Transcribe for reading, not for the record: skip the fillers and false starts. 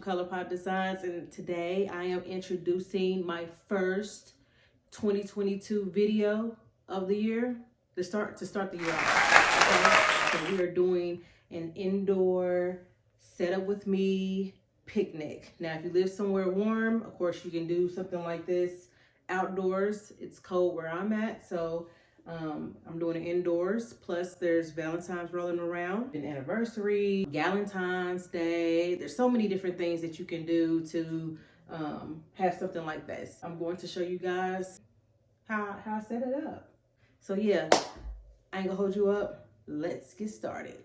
KolorPop Designz, and today I am introducing my first 2022 video of the year to start the year off. Okay? So we are doing an indoor setup with me picnic. Now, if you live somewhere warm, of course you can do something like this outdoors. It's cold where I'm at, so I'm doing it indoors. Plus there's Valentines rolling around, an anniversary, Galentines Day. There's so many different things that you can do to have something like this. I'm going to show you guys how I set it up. So yeah, I ain't gonna hold you up. Let's get started.